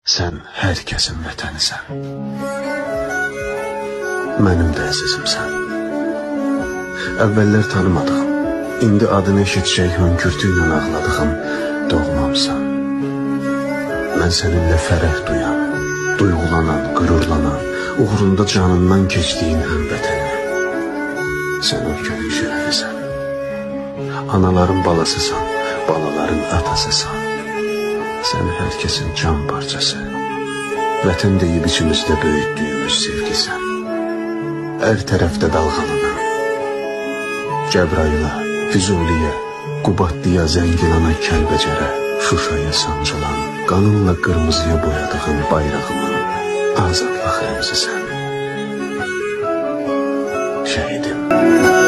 Sən hər kəsin vətənisən. Mənim də əzizimsən. Əvvəllər tanımadığım, indi adını eşitcək hönkürtü ilə ağladığım doğmamsan. Mən səninlə fərəh duyan, duyğulanan, qürurlanan, uğrunda canından keçdiyin həmvətənə. Sən ölkənin şərəfisən. Anaların balasısan, balaların atasısan. Sən hər kəsin can parçası. Vətən deyib içimizdə böyütdüyümüz sevgisən. Hər tərəfdə dalğalanan. Cəbrayıla, Füzuliyə, Qubadlıya, Zəngilana, Kəlbəcərə, Şuşaya sancılan, qanınla qırmızıya boyadığın bayrağımın azadlıq rəmzisən. Şəhidim.